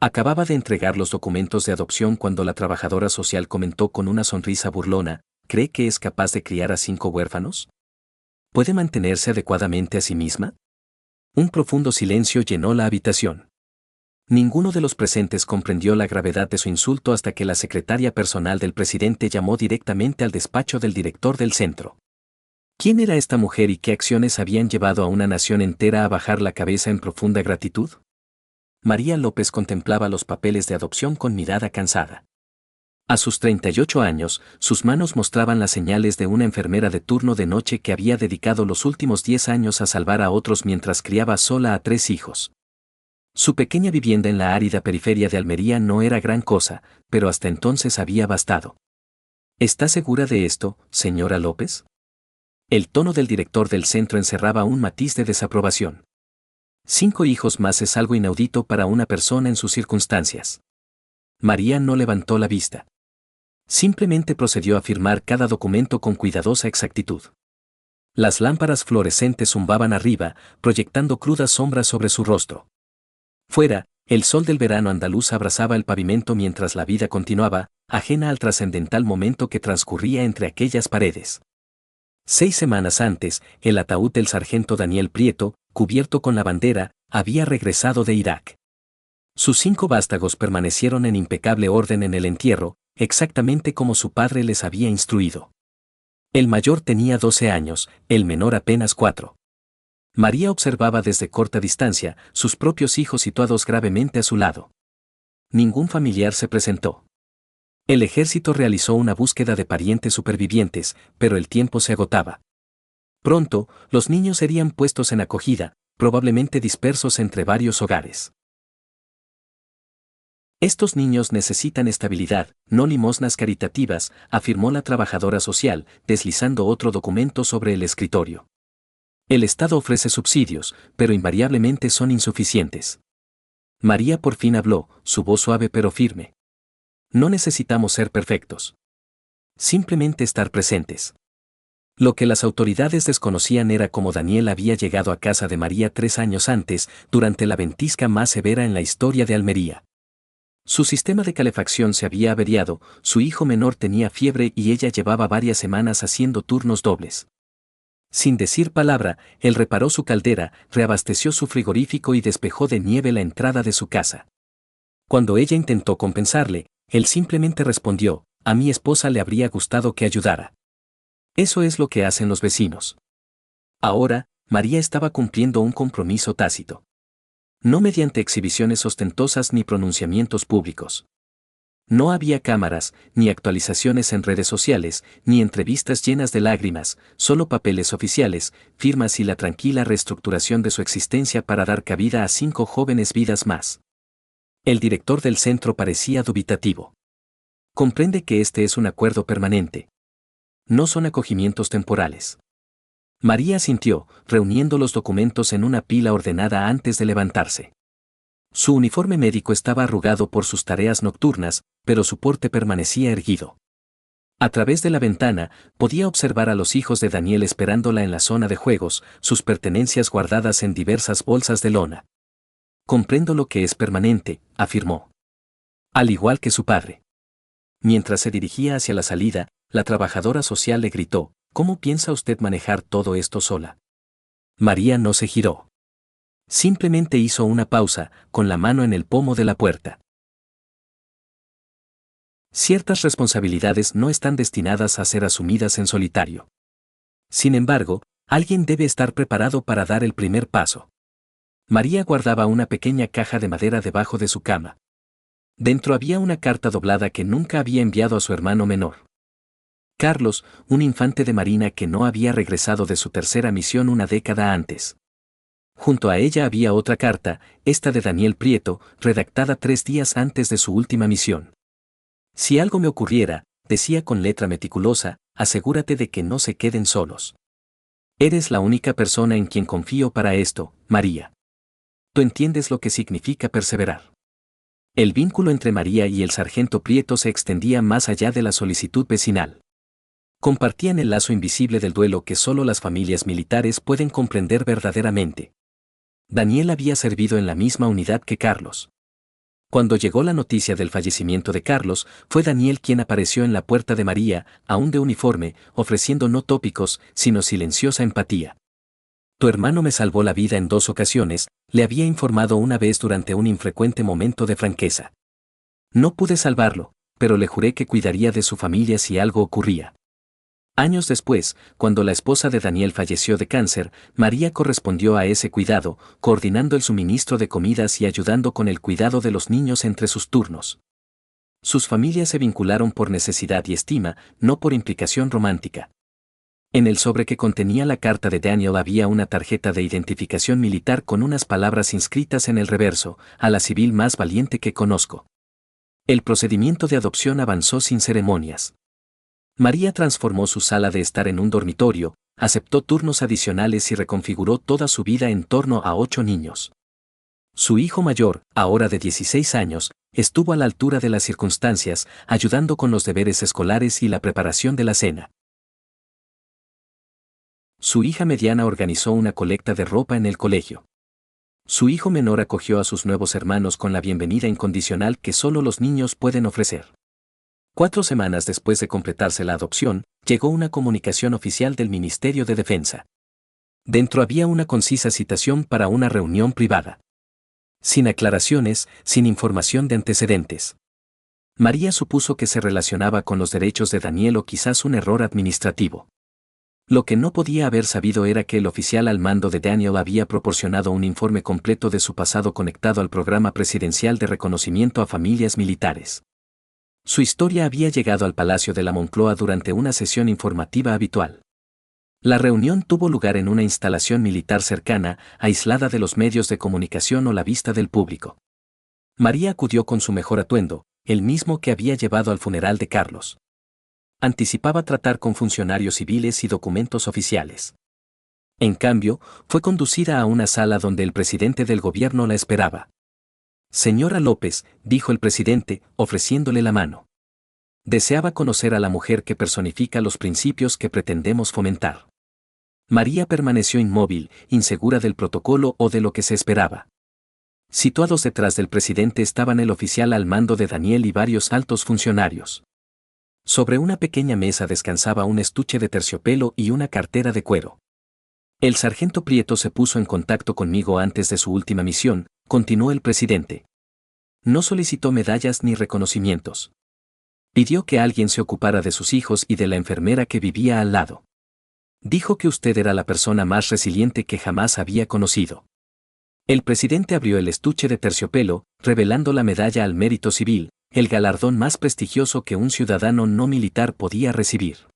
Acababa de entregar los documentos de adopción cuando la trabajadora social comentó con una sonrisa burlona: ¿cree que es capaz de criar a 5 huérfanos? ¿Puede mantenerse adecuadamente a sí misma? Un profundo silencio llenó la habitación. Ninguno de los presentes comprendió la gravedad de su insulto hasta que la secretaria personal del presidente llamó directamente al despacho del director del centro. ¿Quién era esta mujer y qué acciones habían llevado a una nación entera a bajar la cabeza en profunda gratitud? María López contemplaba los papeles de adopción con mirada cansada. A sus 38 años, sus manos mostraban las señales de una enfermera de turno de noche que había dedicado los últimos 10 años a salvar a otros mientras criaba sola a 3 hijos. Su pequeña vivienda en la árida periferia de Almería no era gran cosa, pero hasta entonces había bastado. ¿Está segura de esto, señora López? El tono del director del centro encerraba un matiz de desaprobación. 5 hijos más es algo inaudito para una persona en sus circunstancias. María no levantó la vista. Simplemente procedió a firmar cada documento con cuidadosa exactitud. Las lámparas fluorescentes zumbaban arriba, proyectando crudas sombras sobre su rostro. Fuera, el sol del verano andaluz abrazaba el pavimento mientras la vida continuaba, ajena al trascendental momento que transcurría entre aquellas paredes. 6 semanas antes, el ataúd del sargento Daniel Prieto, cubierto con la bandera, había regresado de Irak. Sus 5 vástagos permanecieron en impecable orden en el entierro, exactamente como su padre les había instruido. El mayor tenía 12 años, el menor apenas 4. María observaba desde corta distancia sus propios hijos situados gravemente a su lado. Ningún familiar se presentó. El ejército realizó una búsqueda de parientes supervivientes, pero el tiempo se agotaba. Pronto, los niños serían puestos en acogida, probablemente dispersos entre varios hogares. Estos niños necesitan estabilidad, no limosnas caritativas, afirmó la trabajadora social, deslizando otro documento sobre el escritorio. El Estado ofrece subsidios, pero invariablemente son insuficientes. María por fin habló, su voz suave pero firme. No necesitamos ser perfectos. Simplemente estar presentes. Lo que las autoridades desconocían era cómo Daniel había llegado a casa de María 3 años antes, durante la ventisca más severa en la historia de Almería. Su sistema de calefacción se había averiado, su hijo menor tenía fiebre y ella llevaba varias semanas haciendo turnos dobles. Sin decir palabra, él reparó su caldera, reabasteció su frigorífico y despejó de nieve la entrada de su casa. Cuando ella intentó compensarle, él simplemente respondió: a mi esposa le habría gustado que ayudara. Eso es lo que hacen los vecinos. Ahora, María estaba cumpliendo un compromiso tácito. No mediante exhibiciones ostentosas ni pronunciamientos públicos. No había cámaras, ni actualizaciones en redes sociales, ni entrevistas llenas de lágrimas, solo papeles oficiales, firmas y la tranquila reestructuración de su existencia para dar cabida a 5 jóvenes vidas más. El director del centro parecía dubitativo. Comprende que este es un acuerdo permanente. No son acogimientos temporales. María asintió, reuniendo los documentos en una pila ordenada antes de levantarse. Su uniforme médico estaba arrugado por sus tareas nocturnas, pero su porte permanecía erguido. A través de la ventana, podía observar a los hijos de Daniel esperándola en la zona de juegos, sus pertenencias guardadas en diversas bolsas de lona. Comprendo lo que es permanente, afirmó. Al igual que su padre. Mientras se dirigía hacia la salida, la trabajadora social le gritó: ¿cómo piensa usted manejar todo esto sola? María no se giró. Simplemente hizo una pausa, con la mano en el pomo de la puerta. Ciertas responsabilidades no están destinadas a ser asumidas en solitario. Sin embargo, alguien debe estar preparado para dar el primer paso. María guardaba una pequeña caja de madera debajo de su cama. Dentro había una carta doblada que nunca había enviado a su hermano menor. Carlos, un infante de marina que no había regresado de su tercera misión una década antes. Junto a ella había otra carta, esta de Daniel Prieto, redactada 3 días antes de su última misión. Si algo me ocurriera, decía con letra meticulosa, asegúrate de que no se queden solos. Eres la única persona en quien confío para esto, María. Tú entiendes lo que significa perseverar. El vínculo entre María y el sargento Prieto se extendía más allá de la solicitud vecinal. Compartían el lazo invisible del duelo que solo las familias militares pueden comprender verdaderamente. Daniel había servido en la misma unidad que Carlos. Cuando llegó la noticia del fallecimiento de Carlos, fue Daniel quien apareció en la puerta de María, aún de uniforme, ofreciendo no tópicos, sino silenciosa empatía. Tu hermano me salvó la vida en 2 ocasiones, le había informado una vez durante un infrecuente momento de franqueza. No pude salvarlo, pero le juré que cuidaría de su familia si algo ocurría. Años después, cuando la esposa de Daniel falleció de cáncer, María correspondió a ese cuidado, coordinando el suministro de comidas y ayudando con el cuidado de los niños entre sus turnos. Sus familias se vincularon por necesidad y estima, no por implicación romántica. En el sobre que contenía la carta de Daniel había una tarjeta de identificación militar con unas palabras inscritas en el reverso: a la civil más valiente que conozco. El procedimiento de adopción avanzó sin ceremonias. María transformó su sala de estar en un dormitorio, aceptó turnos adicionales y reconfiguró toda su vida en torno a 8 niños. Su hijo mayor, ahora de 16 años, estuvo a la altura de las circunstancias, ayudando con los deberes escolares y la preparación de la cena. Su hija mediana organizó una colecta de ropa en el colegio. Su hijo menor acogió a sus nuevos hermanos con la bienvenida incondicional que solo los niños pueden ofrecer. 4 semanas después de completarse la adopción, llegó una comunicación oficial del Ministerio de Defensa. Dentro había una concisa citación para una reunión privada. Sin aclaraciones, sin información de antecedentes. María supuso que se relacionaba con los derechos de Daniel o quizás un error administrativo. Lo que no podía haber sabido era que el oficial al mando de Daniel había proporcionado un informe completo de su pasado conectado al programa presidencial de reconocimiento a familias militares. Su historia había llegado al Palacio de la Moncloa durante una sesión informativa habitual. La reunión tuvo lugar en una instalación militar cercana, aislada de los medios de comunicación o la vista del público. María acudió con su mejor atuendo, el mismo que había llevado al funeral de Carlos. Anticipaba tratar con funcionarios civiles y documentos oficiales. En cambio, fue conducida a una sala donde el presidente del gobierno la esperaba. Señora López, dijo el presidente, ofreciéndole la mano. Deseaba conocer a la mujer que personifica los principios que pretendemos fomentar. María permaneció inmóvil, insegura del protocolo o de lo que se esperaba. Situados detrás del presidente estaban el oficial al mando de Daniel y varios altos funcionarios. Sobre una pequeña mesa descansaba un estuche de terciopelo y una cartera de cuero. El sargento Prieto se puso en contacto conmigo antes de su última misión, continuó el presidente. No solicitó medallas ni reconocimientos. Pidió que alguien se ocupara de sus hijos y de la enfermera que vivía al lado. Dijo que usted era la persona más resiliente que jamás había conocido. El presidente abrió el estuche de terciopelo, revelando la medalla al mérito civil, el galardón más prestigioso que un ciudadano no militar podía recibir.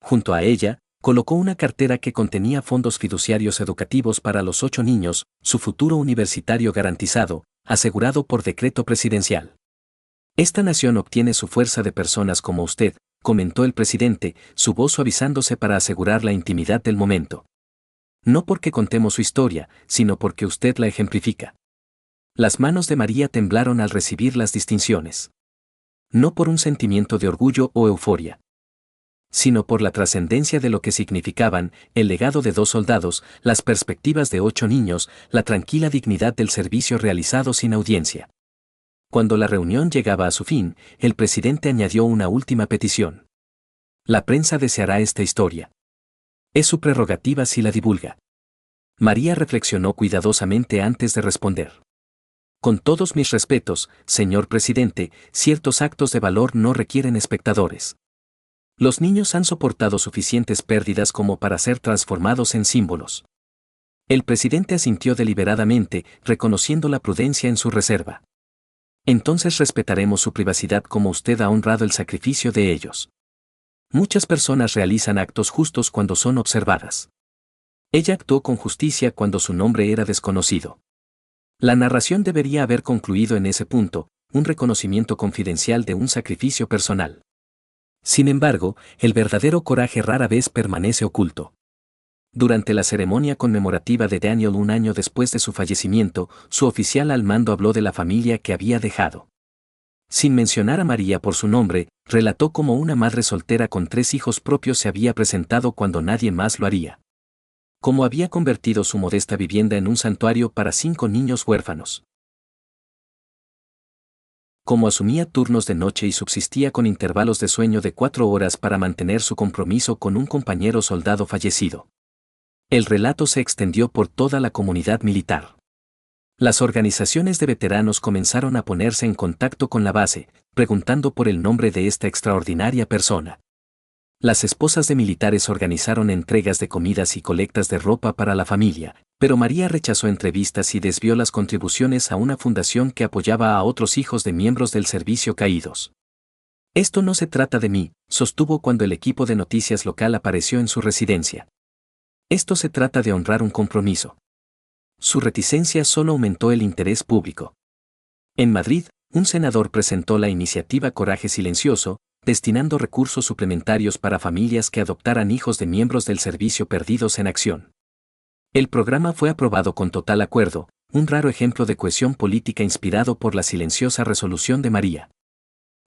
Junto a ella, colocó una cartera que contenía fondos fiduciarios educativos para los 8 niños, su futuro universitario garantizado, asegurado por decreto presidencial. Esta nación obtiene su fuerza de personas como usted, comentó el presidente, su voz suavizándose para asegurar la intimidad del momento. No porque contemos su historia, sino porque usted la ejemplifica. Las manos de María temblaron al recibir las distinciones. No por un sentimiento de orgullo o euforia, sino por la trascendencia de lo que significaban, el legado de 2 soldados, las perspectivas de 8 niños, la tranquila dignidad del servicio realizado sin audiencia. Cuando la reunión llegaba a su fin, el presidente añadió una última petición. La prensa deseará esta historia. Es su prerrogativa si la divulga. María reflexionó cuidadosamente antes de responder. Con todos mis respetos, señor presidente, ciertos actos de valor no requieren espectadores. Los niños han soportado suficientes pérdidas como para ser transformados en símbolos. El presidente asintió deliberadamente, reconociendo la prudencia en su reserva. Entonces respetaremos su privacidad como usted ha honrado el sacrificio de ellos. Muchas personas realizan actos justos cuando son observadas. Ella actuó con justicia cuando su nombre era desconocido. La narración debería haber concluido en ese punto, un reconocimiento confidencial de un sacrificio personal. Sin embargo, el verdadero coraje rara vez permanece oculto. Durante la ceremonia conmemorativa de Daniel 1 año después de su fallecimiento, su oficial al mando habló de la familia que había dejado. Sin mencionar a María por su nombre, relató cómo una madre soltera con 3 hijos propios se había presentado cuando nadie más lo haría. Cómo había convertido su modesta vivienda en un santuario para 5 niños huérfanos. como asumía turnos de noche y subsistía con intervalos de sueño de 4 horas para mantener su compromiso con un compañero soldado fallecido. El relato se extendió por toda la comunidad militar. Las organizaciones de veteranos comenzaron a ponerse en contacto con la base, preguntando por el nombre de esta extraordinaria persona. Las esposas de militares organizaron entregas de comidas y colectas de ropa para la familia, pero María rechazó entrevistas y desvió las contribuciones a una fundación que apoyaba a otros hijos de miembros del servicio caídos. Esto no se trata de mí, sostuvo cuando el equipo de noticias local apareció en su residencia. Esto se trata de honrar un compromiso. Su reticencia solo aumentó el interés público. En Madrid, un senador presentó la iniciativa Coraje Silencioso, destinando recursos suplementarios para familias que adoptaran hijos de miembros del servicio perdidos en acción. El programa fue aprobado con total acuerdo, un raro ejemplo de cohesión política inspirado por la silenciosa resolución de María.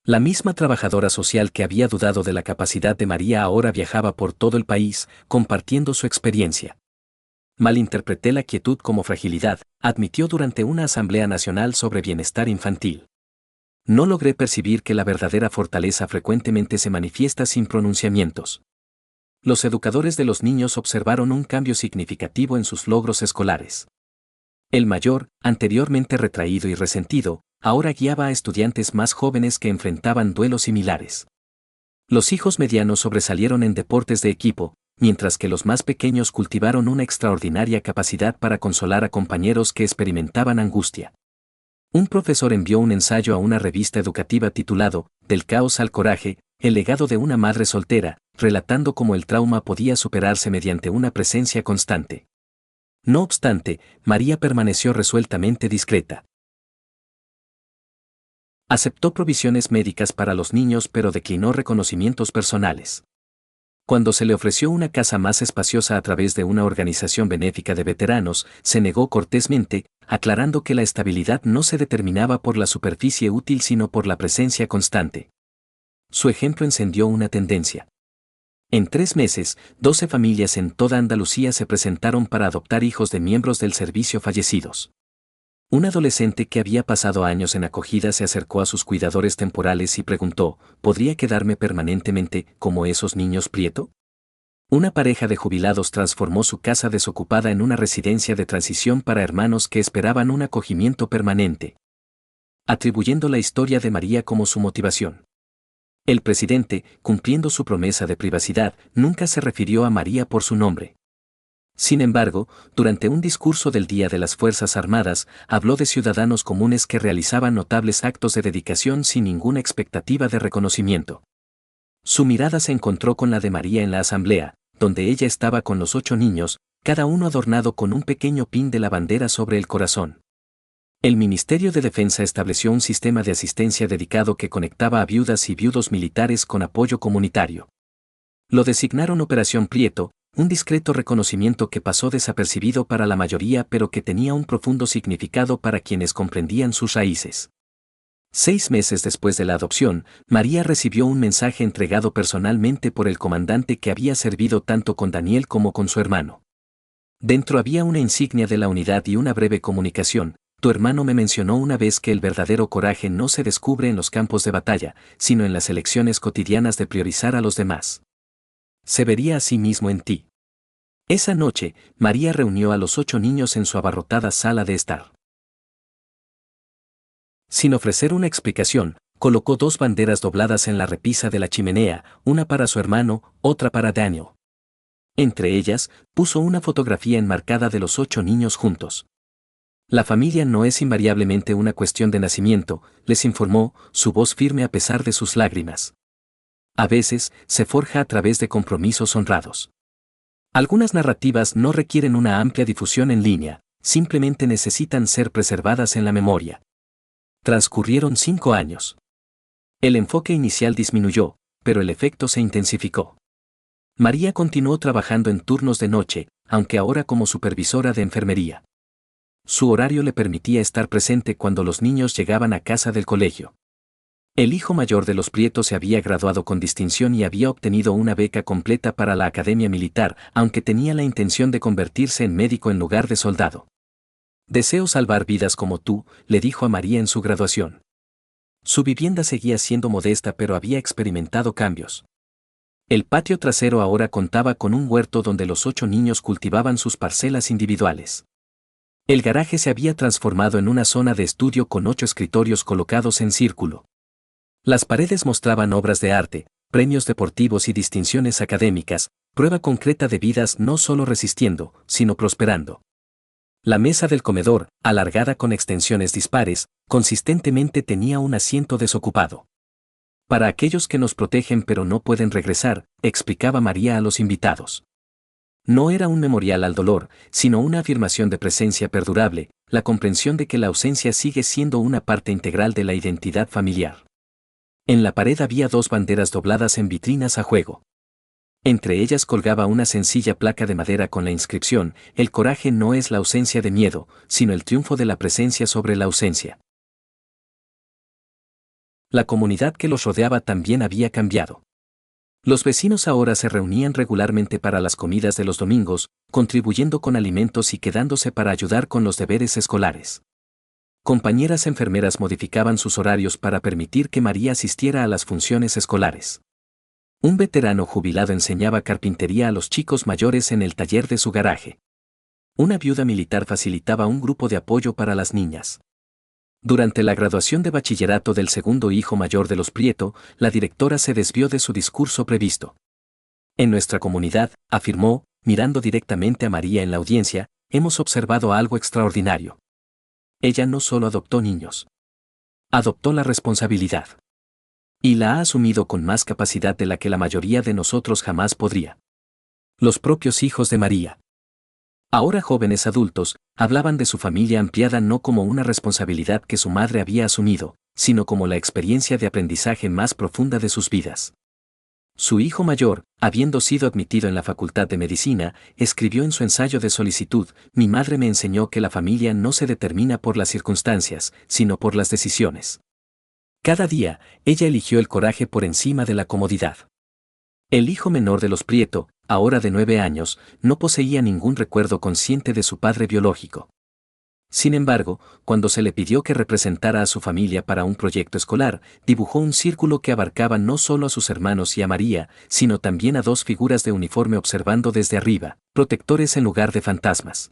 La misma trabajadora social que había dudado de la capacidad de María ahora viajaba por todo el país, compartiendo su experiencia. Malinterpreté la quietud como fragilidad, admitió durante una asamblea nacional sobre bienestar infantil. No logré percibir que la verdadera fortaleza frecuentemente se manifiesta sin pronunciamientos. Los educadores de los niños observaron un cambio significativo en sus logros escolares. El mayor, anteriormente retraído y resentido, ahora guiaba a estudiantes más jóvenes que enfrentaban duelos similares. Los hijos medianos sobresalieron en deportes de equipo, mientras que los más pequeños cultivaron una extraordinaria capacidad para consolar a compañeros que experimentaban angustia. Un profesor envió un ensayo a una revista educativa titulado Del caos al coraje, el legado de una madre soltera, relatando cómo el trauma podía superarse mediante una presencia constante. No obstante, María permaneció resueltamente discreta. Aceptó provisiones médicas para los niños pero declinó reconocimientos personales. Cuando se le ofreció una casa más espaciosa a través de una organización benéfica de veteranos, se negó cortésmente, aclarando que la estabilidad no se determinaba por la superficie útil sino por la presencia constante. Su ejemplo encendió una tendencia. En 3 meses, 12 familias en toda Andalucía se presentaron para adoptar hijos de miembros del servicio fallecidos. Un adolescente que había pasado años en acogida se acercó a sus cuidadores temporales y preguntó, ¿podría quedarme permanentemente como esos niños Prieto? Una pareja de jubilados transformó su casa desocupada en una residencia de transición para hermanos que esperaban un acogimiento permanente, atribuyendo la historia de María como su motivación. El presidente, cumpliendo su promesa de privacidad, nunca se refirió a María por su nombre. Sin embargo, durante un discurso del Día de las Fuerzas Armadas, habló de ciudadanos comunes que realizaban notables actos de dedicación sin ninguna expectativa de reconocimiento. Su mirada se encontró con la de María en la asamblea, donde ella estaba con los 8 niños, cada uno adornado con un pequeño pin de la bandera sobre el corazón. El Ministerio de Defensa estableció un sistema de asistencia dedicado que conectaba a viudas y viudos militares con apoyo comunitario. Lo designaron Operación Prieto, un discreto reconocimiento que pasó desapercibido para la mayoría pero que tenía un profundo significado para quienes comprendían sus raíces. 6 meses después de la adopción, María recibió un mensaje entregado personalmente por el comandante que había servido tanto con Daniel como con su hermano. Dentro había una insignia de la unidad y una breve comunicación. Tu hermano me mencionó una vez que el verdadero coraje no se descubre en los campos de batalla, sino en las elecciones cotidianas de priorizar a los demás. Se vería a sí mismo en ti. Esa noche, María reunió a los 8 niños en su abarrotada sala de estar. Sin ofrecer una explicación, colocó 2 banderas dobladas en la repisa de la chimenea, una para su hermano, otra para Daniel. Entre ellas, puso una fotografía enmarcada de los 8 niños juntos. La familia no es invariablemente una cuestión de nacimiento, les informó, su voz firme a pesar de sus lágrimas. A veces, se forja a través de compromisos honrados. Algunas narrativas no requieren una amplia difusión en línea, simplemente necesitan ser preservadas en la memoria. Transcurrieron 5 años. El enfoque inicial disminuyó, pero el efecto se intensificó. María continuó trabajando en turnos de noche, aunque ahora como supervisora de enfermería. Su horario le permitía estar presente cuando los niños llegaban a casa del colegio. El hijo mayor de los Prieto se había graduado con distinción y había obtenido una beca completa para la Academia Militar, aunque tenía la intención de convertirse en médico en lugar de soldado. Deseo salvar vidas como tú, le dijo a María en su graduación. Su vivienda seguía siendo modesta pero había experimentado cambios. El patio trasero ahora contaba con un huerto donde los 8 niños cultivaban sus parcelas individuales. El garaje se había transformado en una zona de estudio con 8 escritorios colocados en círculo. Las paredes mostraban obras de arte, premios deportivos y distinciones académicas, prueba concreta de vidas no solo resistiendo, sino prosperando. La mesa del comedor, alargada con extensiones dispares, consistentemente tenía un asiento desocupado. Para aquellos que nos protegen pero no pueden regresar, explicaba María a los invitados. No era un memorial al dolor, sino una afirmación de presencia perdurable, la comprensión de que la ausencia sigue siendo una parte integral de la identidad familiar. En la pared había 2 banderas dobladas en vitrinas a juego. Entre ellas colgaba una sencilla placa de madera con la inscripción: el coraje no es la ausencia de miedo, sino el triunfo de la presencia sobre la ausencia. La comunidad que los rodeaba también había cambiado. Los vecinos ahora se reunían regularmente para las comidas de los domingos, contribuyendo con alimentos y quedándose para ayudar con los deberes escolares. Compañeras enfermeras modificaban sus horarios para permitir que María asistiera a las funciones escolares. Un veterano jubilado enseñaba carpintería a los chicos mayores en el taller de su garaje. Una viuda militar facilitaba un grupo de apoyo para las niñas. Durante la graduación de bachillerato del segundo hijo mayor de los Prieto, la directora se desvió de su discurso previsto. En nuestra comunidad, afirmó, mirando directamente a María en la audiencia, hemos observado algo extraordinario. Ella no solo adoptó niños. Adoptó la responsabilidad. Y la ha asumido con más capacidad de la que la mayoría de nosotros jamás podría. Los propios hijos de María, ahora jóvenes adultos, hablaban de su familia ampliada no como una responsabilidad que su madre había asumido, sino como la experiencia de aprendizaje más profunda de sus vidas. Su hijo mayor, habiendo sido admitido en la Facultad de Medicina, escribió en su ensayo de solicitud: mi madre me enseñó que la familia no se determina por las circunstancias, sino por las decisiones. Cada día, ella eligió el coraje por encima de la comodidad. El hijo menor de los Prieto, ahora de 9 años, no poseía ningún recuerdo consciente de su padre biológico. Sin embargo, cuando se le pidió que representara a su familia para un proyecto escolar, dibujó un círculo que abarcaba no solo a sus hermanos y a María, sino también a 2 figuras de uniforme observando desde arriba, protectores en lugar de fantasmas.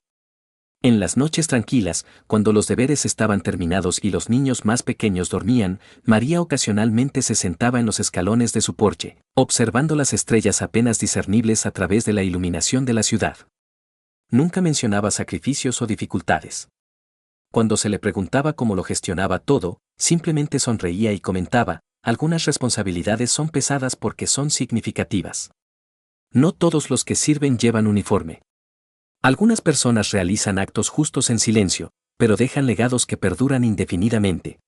En las noches tranquilas, cuando los deberes estaban terminados y los niños más pequeños dormían, María ocasionalmente se sentaba en los escalones de su porche, observando las estrellas apenas discernibles a través de la iluminación de la ciudad. Nunca mencionaba sacrificios o dificultades. Cuando se le preguntaba cómo lo gestionaba todo, simplemente sonreía y comentaba: algunas responsabilidades son pesadas porque son significativas. No todos los que sirven llevan uniforme. Algunas personas realizan actos justos en silencio, pero dejan legados que perduran indefinidamente.